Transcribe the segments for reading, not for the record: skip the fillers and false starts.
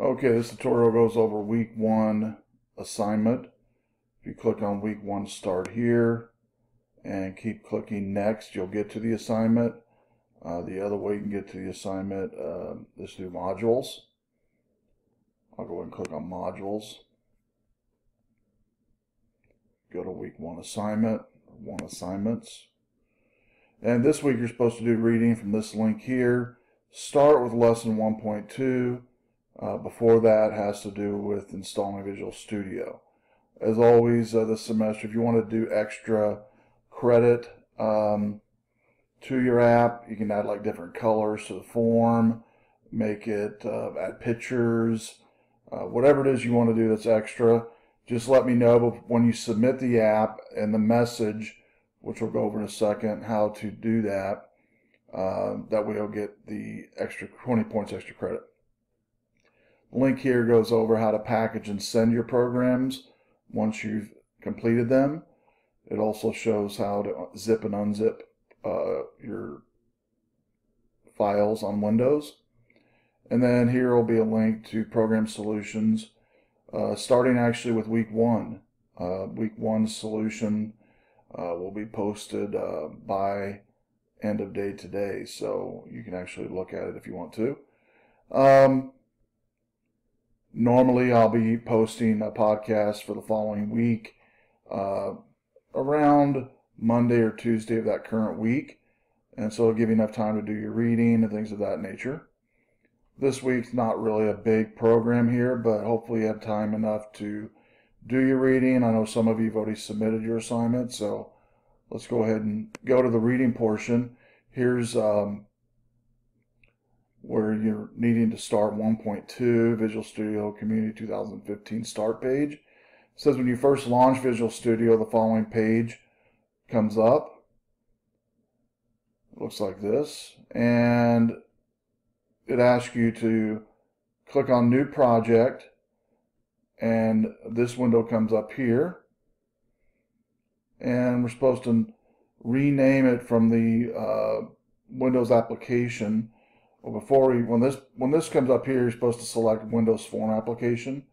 Okay, this tutorial goes over week 1 assignment. If you click on week 1 start here and keep clicking next, you'll get to the assignment. The other way you can get to the assignment is through modules. I'll go ahead and click on modules. Go to week 1 assignment, 1 assignments. And this week you're supposed to do reading from this link here. Start with lesson 1.2. Before that has to do with installing Visual Studio. As always, this semester, if you want to do extra credit to your app, you can add like different colors to the form, make it add pictures, whatever it is you want to do that's extra. Just let me know when you submit the app and the message, which we'll go over in a second, how to do that. That way you'll get the extra 20 points extra credit. The link here goes over how to package and send your programs once you've completed them. It also shows how to zip and unzip your files on Windows. And then here will be a link to program solutions, starting actually with week 1. Week 1 solution will be posted by end of day today, so you can actually look at it if you want to. Normally I'll be posting a podcast for the following week around Monday or Tuesday of that current week, and so it'll give you enough time to do your reading and things of that nature. This week's not really a big program here, but hopefully you have time enough to do your reading. I know some of you have already submitted your assignment, so let's go ahead and go to the reading portion. Here's where you're needing to start 1.2 Visual Studio Community 2015 start page. It says when you first launch Visual Studio, the following page comes up. It looks like this, and it asks you to click on New Project, and this window comes up here, and we're supposed to rename it from the Windows application. Well, when this comes up here, you're supposed to select Windows Form Application,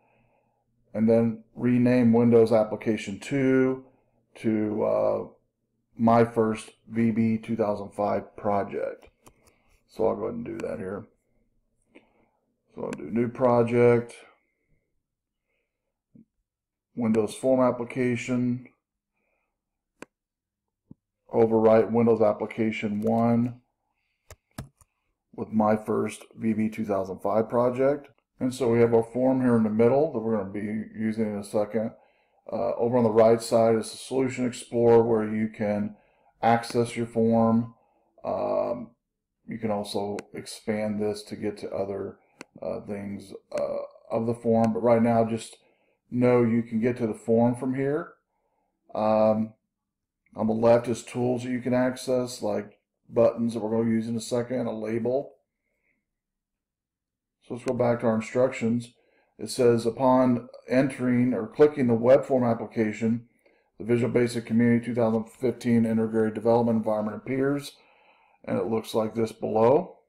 and then rename Windows Application 2 to My First VB 2005 Project. So I'll go ahead and do that here. So I'll do New Project, Windows Form Application, overwrite Windows Application 1 with My First VB 2005 Project. And so we have our form here in the middle that we're going to be using in a second. Over on the right side is the Solution Explorer, where you can access your form. You can also expand this to get to other things of the form, but right now just know you can get to the form from here. On the left is tools that you can access, like buttons that we're going to use in a second, a label. So let's go back to our instructions. It says upon entering or clicking the web form application, the Visual Basic Community 2015 Integrated Development Environment appears, and it looks like this below.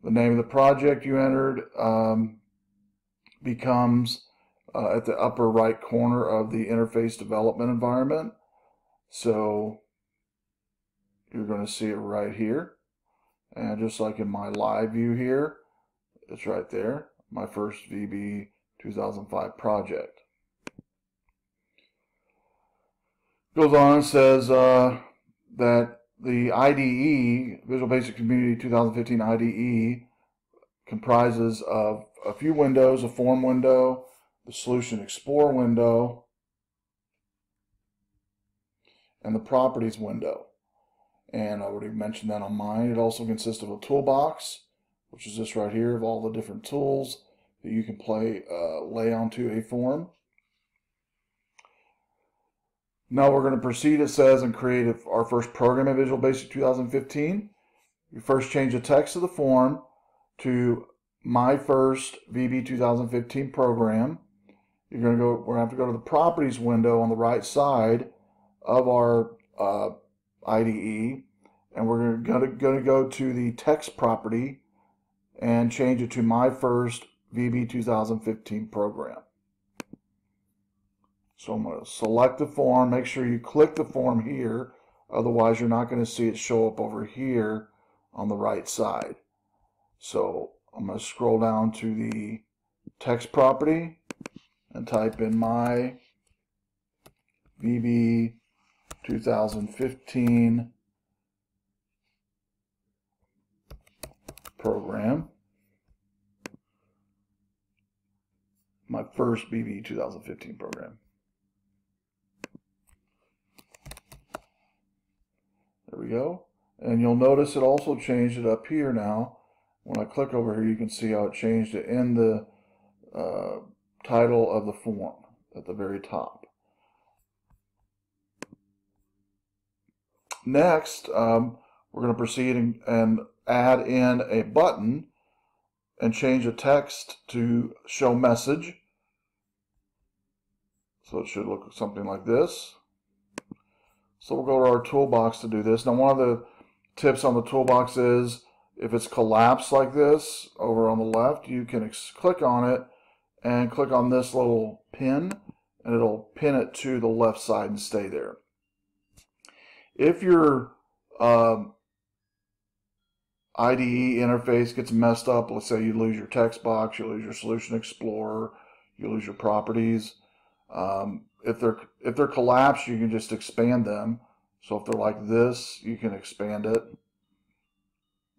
The name of the project you entered becomes at the upper right corner of the interface development environment. So you're going to see it right here. And just like in my live view here, it's right there. My First VB 2005 Project. Goes on and says that the IDE, Visual Basic Community 2015 IDE, comprises of a few windows, a form window, the Solution Explorer window, and the Properties window. And I already mentioned that on mine. It also consists of a toolbox, which is this right here, of all the different tools that you can lay onto a form. Now we're going to proceed, it says, and create our first program in Visual Basic 2015. You first change the text of the form to My First VB 2015 Program. We're going to have to go to the Properties window on the right side of our IDE, and we're going to go to the text property and change it to my first VB 2015 program. So I'm going to select the form. Make sure you click the form here, otherwise you're not going to see it show up over here on the right side. So I'm going to scroll down to the text property and type in my VB 2015 program. My first VB 2015 program. There we go. And you'll notice it also changed it up here now. When I click over here, you can see how it changed it in the title of the form at the very top. Next, we're going to proceed and add in a button and change the text to show message. So it should look something like this. So we'll go to our toolbox to do this. Now, one of the tips on the toolbox is if it's collapsed like this over on the left, you can click on it and click on this little pin, and it'll pin it to the left side and stay there. If your IDE interface gets messed up, let's say you lose your text box, you lose your Solution Explorer, you lose your properties. If they're collapsed, you can just expand them. So if they're like this, you can expand it.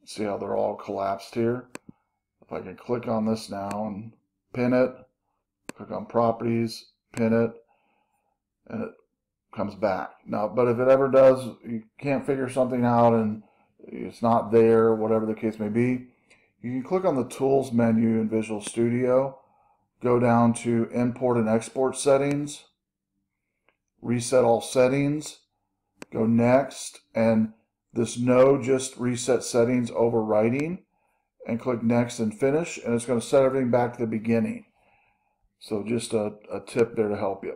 See how they're all collapsed here? If I can click on this now and pin it, click on properties, pin it, and it comes back. Now, but if it ever does, you can't figure something out and it's not there, whatever the case may be, you can click on the Tools menu in Visual Studio, go down to Import and Export Settings, reset all settings, go Next, and this No Just Reset Settings overwriting, and click Next and Finish, and it's going to set everything back to the beginning. So just a tip there to help you.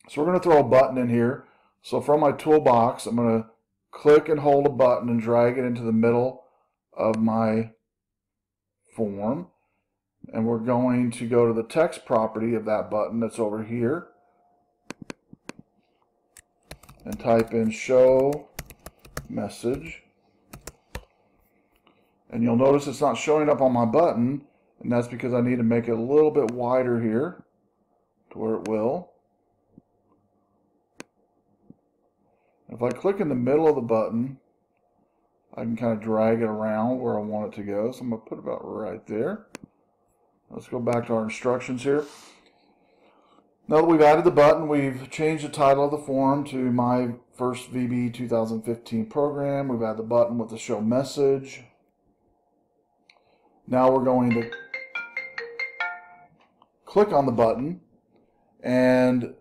So we're going to throw a button in here. So from my toolbox, I'm going to click and hold a button and drag it into the middle of my form. And we're going to go to the text property of that button that's over here and type in show message. And you'll notice it's not showing up on my button, and that's because I need to make it a little bit wider here to where it will. If I click in the middle of the button, I can kind of drag it around where I want it to go. So I'm going to put it about right there. Let's go back to our instructions here. Now that we've added the button, we've changed the title of the form to my first VB 2015 program. We've added the button with the show message. Now we're going to click on the button and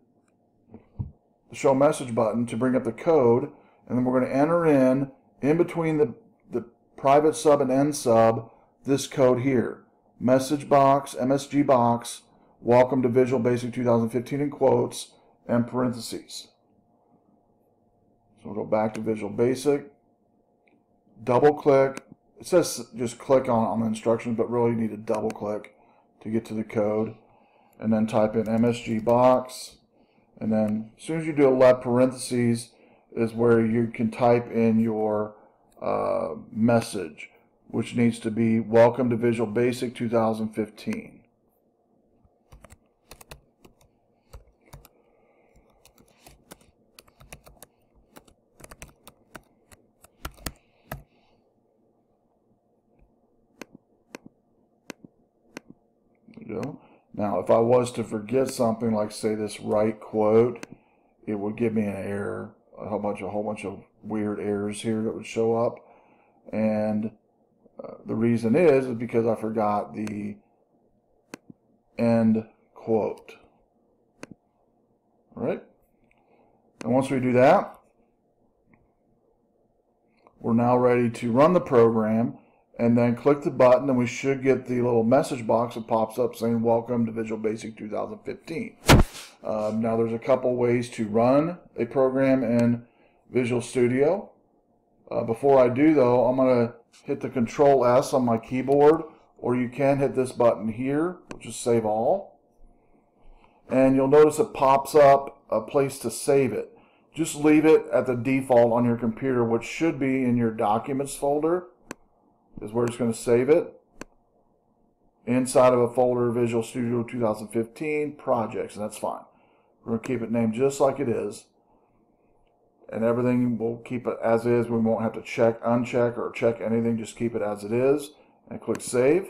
the show message button to bring up the code, and then we're going to enter in between the private sub and end sub, this code here. Message box, MSG box, welcome to Visual Basic 2015 in quotes, and parentheses. So we'll go back to Visual Basic, double click. It says just click on the instructions, but really you need to double click to get to the code. And then type in MSG box. And then as soon as you do a left parentheses is where you can type in your message, which needs to be welcome to Visual Basic 2015. Go. Now, if I was to forget something like, say, this right quote, it would give me an error, a whole bunch of weird errors here that would show up. And the reason is because I forgot the end quote. All right? And once we do that, we're now ready to run the program. And then click the button, and we should get the little message box that pops up saying welcome to Visual Basic 2015. Now there's a couple ways to run a program in Visual Studio. Before I do though, I'm going to hit the Control S on my keyboard, or you can hit this button here, which is Save All. And you'll notice it pops up a place to save it. Just leave it at the default on your computer, which should be in your Documents folder, is where it's going to save it. Inside of a folder, Visual Studio 2015 Projects, and that's fine. We're going to keep it named just like it is. And everything, we'll keep it as is. We won't have to check, uncheck, or check anything. Just keep it as it is. And click Save.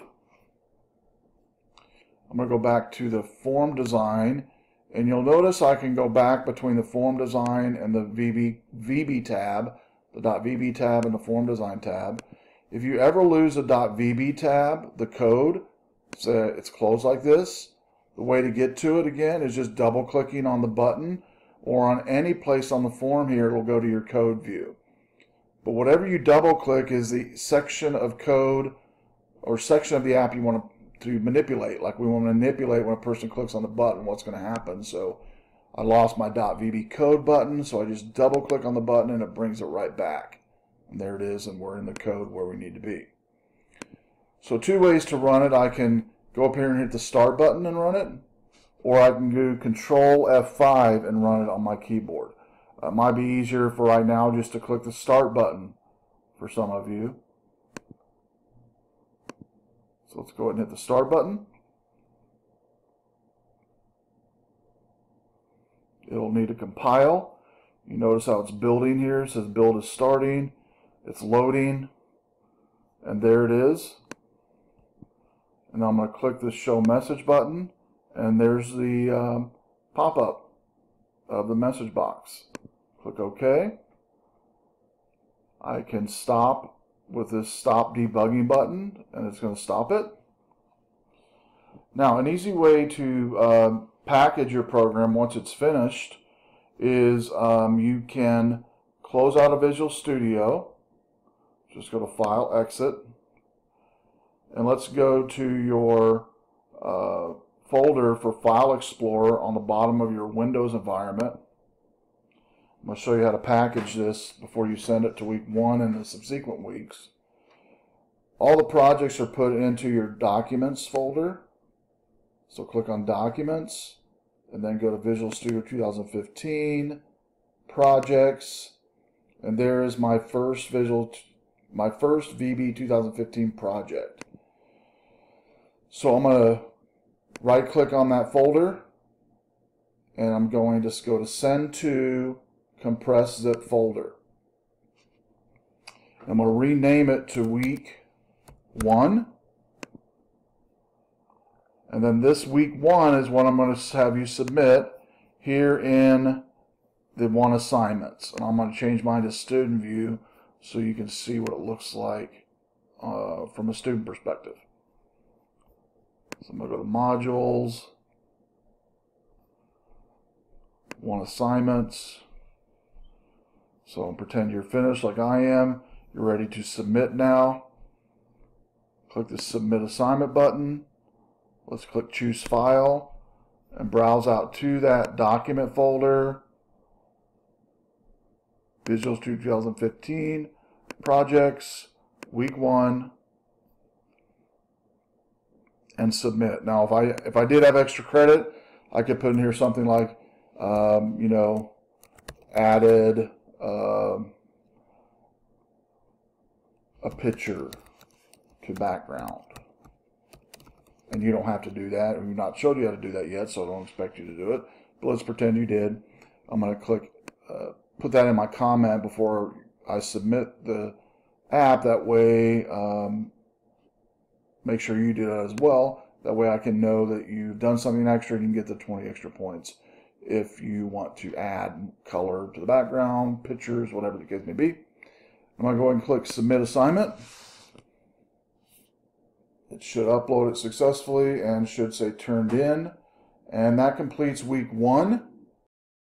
I'm going to go back to the form design. And you'll notice I can go back between the form design and the VB tab, the .VB tab and the form design tab. If you ever lose the .VB tab, the code, it's closed like this. The way to get to it again is just double clicking on the button, or on any place on the form here, it'll go to your code view. But whatever you double click is the section of code or section of the app you want to manipulate. Like we want to manipulate when a person clicks on the button, what's going to happen. So I lost my .VB code button, so I just double click on the button and it brings it right back. And there it is, and we're in the code where we need to be. So two ways to run it. I can go up here and hit the Start button and run it, or I can do Control F5 and run it on my keyboard. It might be easier for right now just to click the Start button for some of you. So let's go ahead and hit the Start button. It'll need to compile. You notice how it's building here. It says build is starting. It's loading. And there it is. And I'm going to click the Show Message button. And there's the pop-up of the message box. Click OK. I can stop with this Stop Debugging button, and it's going to stop it. Now, an easy way to package your program once it's finished is you can close out of Visual Studio. Just go to File, Exit, and let's go to your folder for File Explorer on the bottom of your Windows environment. I'm going to show you how to package this before you send it to week 1 and the subsequent weeks. All the projects are put into your Documents folder. So click on Documents and then go to Visual Studio 2015 Projects, and there is my first VB 2015 project. So I'm going to right click on that folder, and I'm going to go to Send to Compress Zip Folder. I'm going to rename it to week 1. And then this week 1 is what I'm going to have you submit here in the 1 assignments. And I'm going to change mine to student view so you can see what it looks like from a student perspective. So I'm going to go to Modules, 1 assignments. So pretend you're finished like I am. You're ready to submit now. Click the Submit Assignment button. Let's click Choose File and browse out to that document folder, Visual Studio 2015 Projects, Week 1, and submit. Now, if I did have extra credit, I could put in here something like, you know, added a picture to background. And you don't have to do that. We've not showed you how to do that yet, so I don't expect you to do it. But let's pretend you did. I'm going to click, put that in my comment before I submit the app. That way, make sure you do that as well. That way I can know that you've done something extra and you can get the 20 extra points if you want to add color to the background, pictures, whatever the case may be. I'm going to go ahead and click Submit Assignment. It should upload it successfully and should say turned in. And that completes week 1.